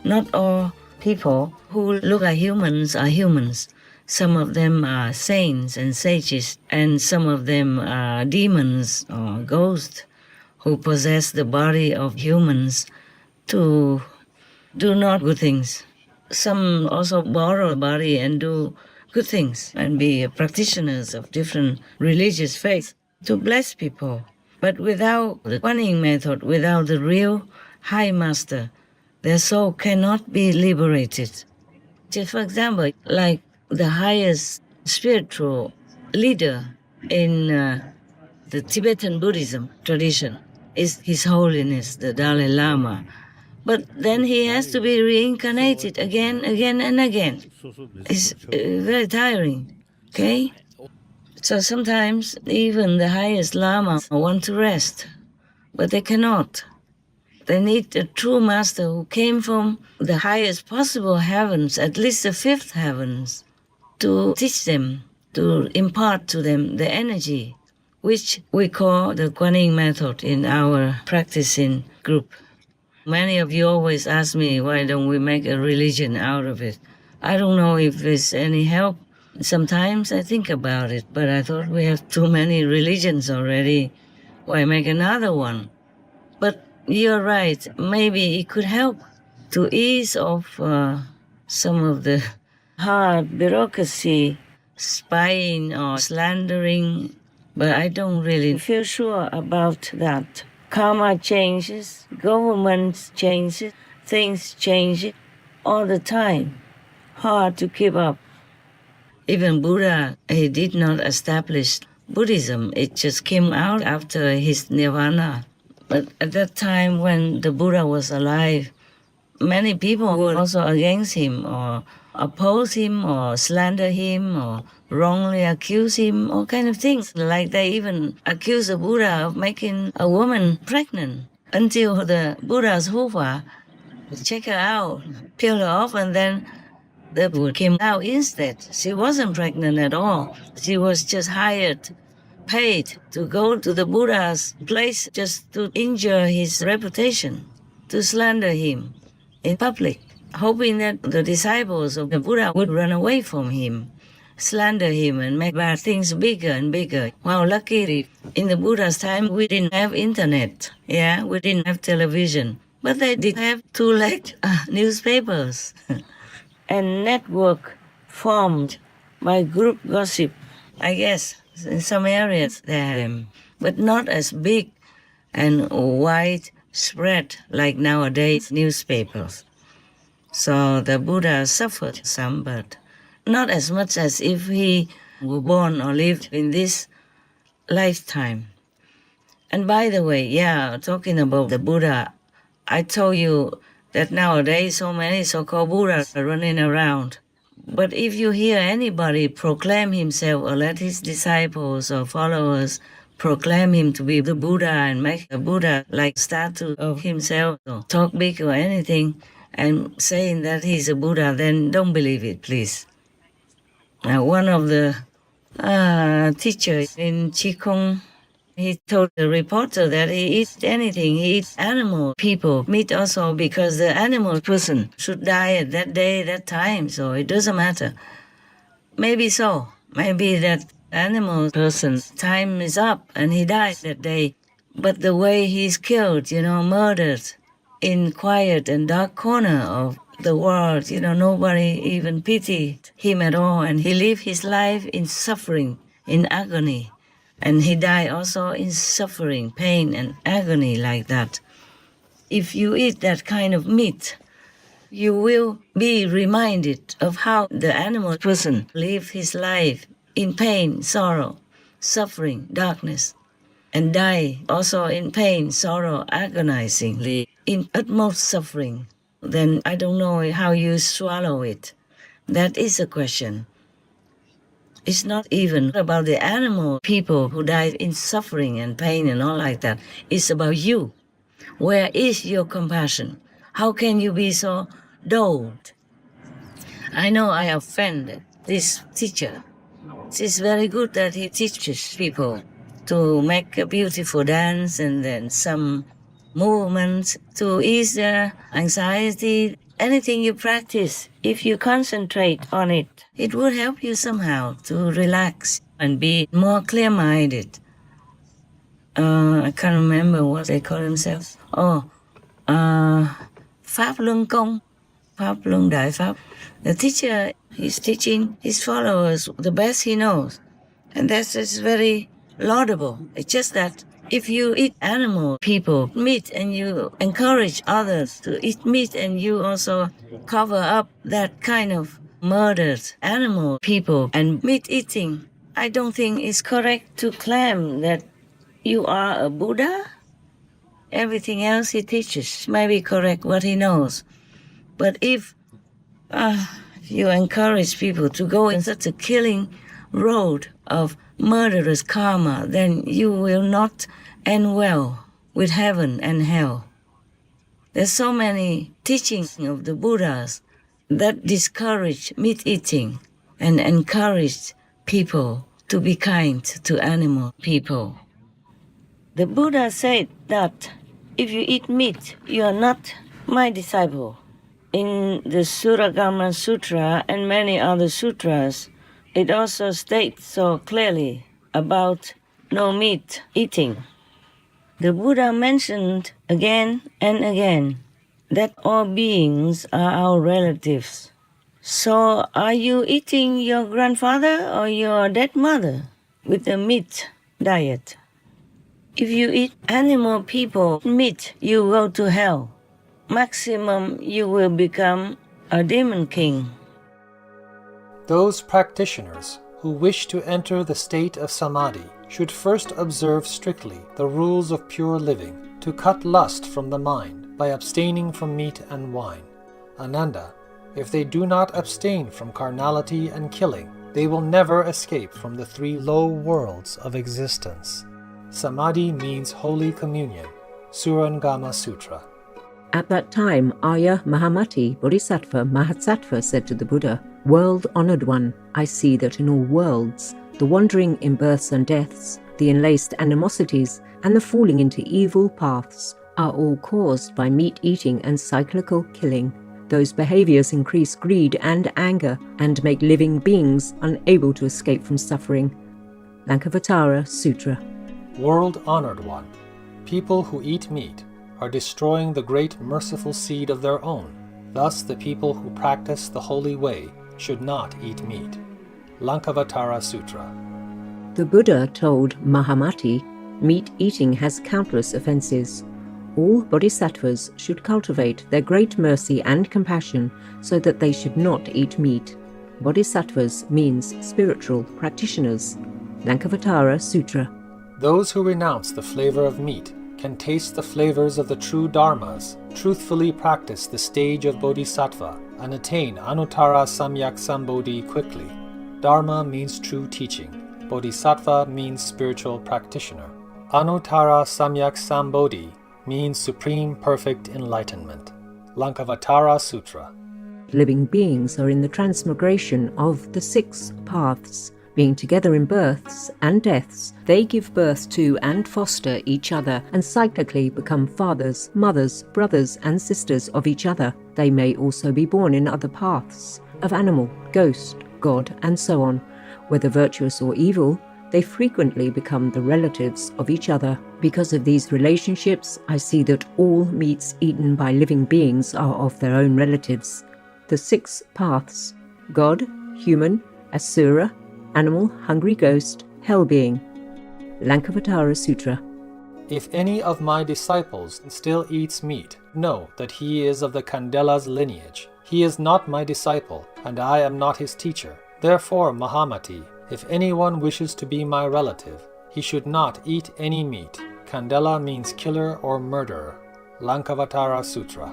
Not all people who look like humans are humans. Some of them are saints and sages, and some of them are demons or ghosts who possess the body of humans to do not good things. Some also borrow a body and do good things and be practitioners of different religious faiths to bless people. But without the Quan Yin method, without the real high master, their soul cannot be liberated. Just for example, like the highest spiritual leader in the Tibetan Buddhism tradition is His Holiness, the Dalai Lama. But then he has to be reincarnated again, and again. It's very tiring, okay? So sometimes even the highest Lama want to rest, but they cannot. They need a true master who came from the highest possible heavens, at least the fifth heavens, to teach them, to impart to them the energy, which we call the Quan Yin method in our practicing group. Many of you always ask me, why don't we make a religion out of it? I don't know if there's any help. Sometimes I think about it, but I thought we have too many religions already. Why make another one? But you're right, maybe it could help to ease off some of the hard bureaucracy, spying or slandering, but I don't really feel sure about that. Karma changes, government changes, things change all the time. Hard to keep up. Even Buddha, he did not establish Buddhism. It just came out after his nirvana. But at that time when the Buddha was alive, many people were also against him or oppose him or slander him or wrongly accuse him, all kind of things. Like they even accuse the Buddha of making a woman pregnant until the Buddha's hufa check her out, peel her off, and then the Buddha came out instead. She wasn't pregnant at all. She was just hired, paid to go to the Buddha's place just to injure his reputation, to slander him in public, hoping that the disciples of the Buddha would run away from him, slander him and make bad things bigger and bigger. Wow, luckily, in the Buddha's time, we didn't have internet, we didn't have television, but they did have two-legged newspapers and network formed by group gossip. I guess in some areas they had them, but not as big and widespread like nowadays newspapers. So the Buddha suffered some, but not as much as if he were born or lived in this lifetime. And by the way, talking about the Buddha, I told you that nowadays so many so-called Buddhas are running around. But if you hear anybody proclaim himself or let his disciples or followers proclaim him to be the Buddha and make a Buddha-like statue of himself or talk big or anything and saying that he's a Buddha, then don't believe it, please. Now, one of the teachers in Qigong, he told the reporter that he eats anything. He eats animal, people, meat also, because the animal person should die at that day, that time, so it doesn't matter. Maybe so. Maybe that animal person's time is up and he died that day. But the way he's killed, murdered in quiet and dark corner of the world, nobody even pitied him at all. And he lived his life in suffering, in agony. And he died also in suffering, pain, and agony like that. If you eat that kind of meat, you will be reminded of how the animal person lived his life in pain, sorrow, suffering, darkness, and die also in pain, sorrow, agonizingly, in utmost suffering. Then I don't know how you swallow it. That is a question. It's not even about the animal people who died in suffering and pain and all like that. It's about you. Where is your compassion? How can you be so dull? I know I offended this teacher. It's very good that he teaches people to make a beautiful dance and then some movements to ease their anxiety. Anything you practice, if you concentrate on it, it would help you somehow to relax and be more clear-minded. I can't remember what they call themselves. Pháp Luân Công, Pháp Luân Đại Pháp. The teacher is teaching his followers the best he knows. And that's very laudable. It's just that if you eat animal people meat and you encourage others to eat meat and you also cover up that kind of murdered animal people and meat eating, I don't think it's correct to claim that you are a Buddha. Everything else he teaches might be correct, what he knows. But if you encourage people to go in such a killing road of murderous karma, then you will not end well with heaven and hell. There's so many teachings of the Buddhas that discourage meat eating and encourage people to be kind to animal people. The Buddha said that if you eat meat, you are not my disciple. In the Suragama Sutra and many other sutras, it also states so clearly about no meat eating. The Buddha mentioned again and again that all beings are our relatives. So are you eating your grandfather or your dead mother with the meat diet? If you eat animal people meat, you go to hell. Maximum, you will become a demon king. Those practitioners who wish to enter the state of samadhi should first observe strictly the rules of pure living, to cut lust from the mind by abstaining from meat and wine. Ananda, if they do not abstain from carnality and killing, they will never escape from the three low worlds of existence. Samadhi means Holy Communion. Surangama Sutra. At that time, Arya Mahamati Bodhisattva Mahasattva said to the Buddha, "World-honored one, I see that in all worlds, the wandering in births and deaths, the enlaced animosities, and the falling into evil paths are all caused by meat-eating and cyclical killing. Those behaviors increase greed and anger and make living beings unable to escape from suffering." Lankavatara Sutra. World-honored one, people who eat meat are destroying the great merciful seed of their own. Thus the people who practice the holy way should not eat meat. Lankavatara Sutra. The Buddha told Mahamati, meat eating has countless offences. All bodhisattvas should cultivate their great mercy and compassion so that they should not eat meat. Bodhisattvas means spiritual practitioners. Lankavatara Sutra. Those who renounce the flavor of meat can taste the flavors of the true dharmas, truthfully practice the stage of bodhisattva, and attain Anuttara Samyak Sambodhi quickly. Dharma means true teaching. Bodhisattva means spiritual practitioner. Anuttara Samyak Sambodhi means supreme perfect enlightenment. Lankavatara Sutra. Living beings are in the transmigration of the 6 paths. Being together in births and deaths, they give birth to and foster each other and cyclically become fathers, mothers, brothers and sisters of each other. They may also be born in other paths, of animal, ghost, god and so on. Whether virtuous or evil, they frequently become the relatives of each other. Because of these relationships, I see that all meats eaten by living beings are of their own relatives. The 6 paths: God, human, asura, animal, hungry ghost, hell being. Lankavatara Sutra. If any of my disciples still eats meat, know that he is of the Kandela's lineage. He is not my disciple, and I am not his teacher. Therefore, Mahamati, if anyone wishes to be my relative, he should not eat any meat. Kandela means killer or murderer. Lankavatara Sutra.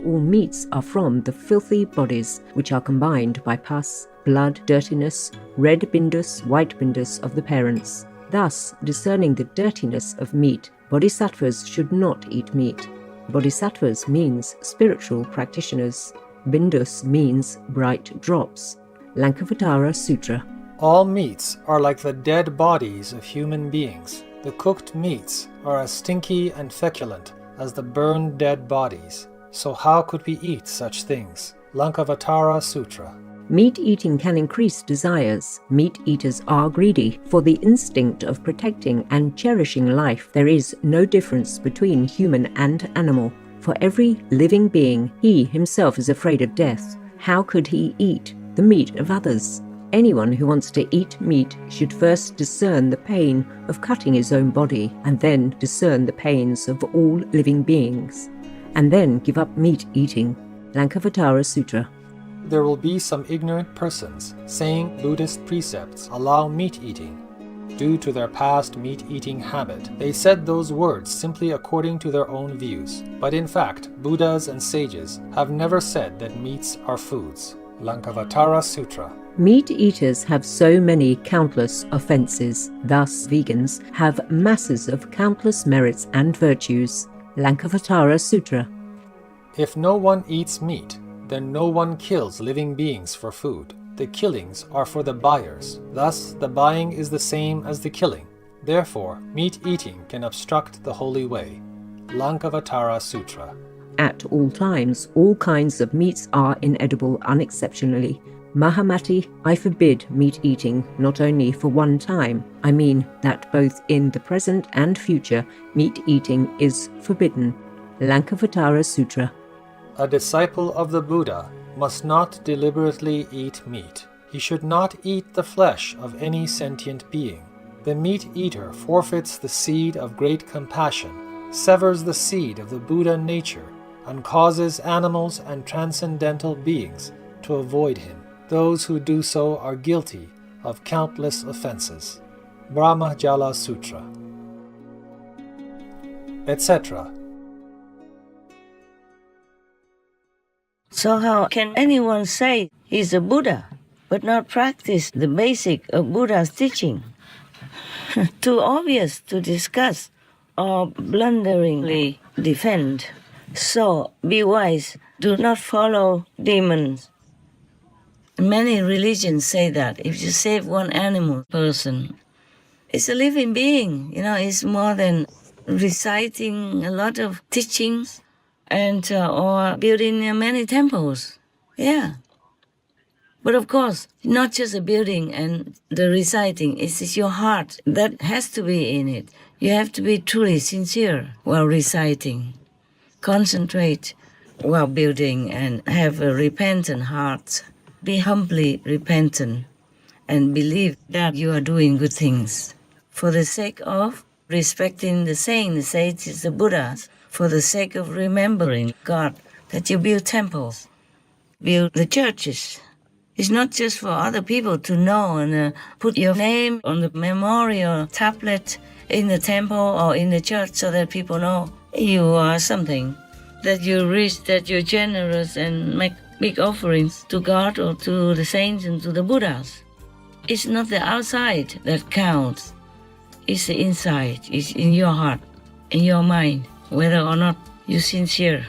All meats are from the filthy bodies, which are combined by pus, blood, dirtiness, red bindus, white bindus of the parents. Thus, discerning the dirtiness of meat, bodhisattvas should not eat meat. Bodhisattvas means spiritual practitioners. Bindus means bright drops. Lankavatara Sutra. All meats are like the dead bodies of human beings. The cooked meats are as stinky and feculent as the burned dead bodies. So how could we eat such things? Lankavatara Sutra. Meat eating can increase desires. Meat eaters are greedy. For the instinct of protecting and cherishing life, there is no difference between human and animal. For every living being, he himself is afraid of death. How could he eat the meat of others? Anyone who wants to eat meat should first discern the pain of cutting his own body, and then discern the pains of all living beings, and then give up meat eating. Lankavatara Sutra. There will be some ignorant persons saying Buddhist precepts allow meat eating. Due to their past meat-eating habit, they said those words simply according to their own views. But in fact, Buddhas and sages have never said that meats are foods. Lankavatara Sutra. Meat eaters have so many countless offenses. Thus, vegans have masses of countless merits and virtues. Lankavatara Sutra. If no one eats meat, then no one kills living beings for food. The killings are for the buyers. Thus, the buying is the same as the killing. Therefore, meat eating can obstruct the holy way. Lankavatara Sutra. At all times, all kinds of meats are inedible unexceptionally. Mahamati, I forbid meat eating not only for one time. I mean that both in the present and future, meat eating is forbidden. Lankavatara Sutra. A disciple of the Buddha must not deliberately eat meat. He should not eat the flesh of any sentient being. The meat eater forfeits the seed of great compassion, severs the seed of the Buddha nature, and causes animals and transcendental beings to avoid him. Those who do so are guilty of countless offenses. Brahmajala Sutra, etc. So how can anyone say he's a Buddha but not practice the basic of Buddha's teaching? Too obvious to discuss or blunderingly defend. So be wise, do not follow demons. Many religions say that if you save one animal person, it's a living being, it's more than reciting a lot of teachings and or building many temples. Yeah. But of course, not just the building and the reciting, it's your heart that has to be in it. You have to be truly sincere while reciting. Concentrate while building and have a repentant heart. Be humbly repentant and believe that you are doing good things. For the sake of respecting the saints, the sages, the Buddhas, for the sake of remembering God, that you build temples, build the churches. It's not just for other people to know and put your name on the memorial tablet in the temple or in the church so that people know you are something, that you're rich, that you're generous and make big offerings to God or to the saints and to the Buddhas. It's not the outside that counts. It's the inside. It's in your heart, in your mind, whether or not you're sincere.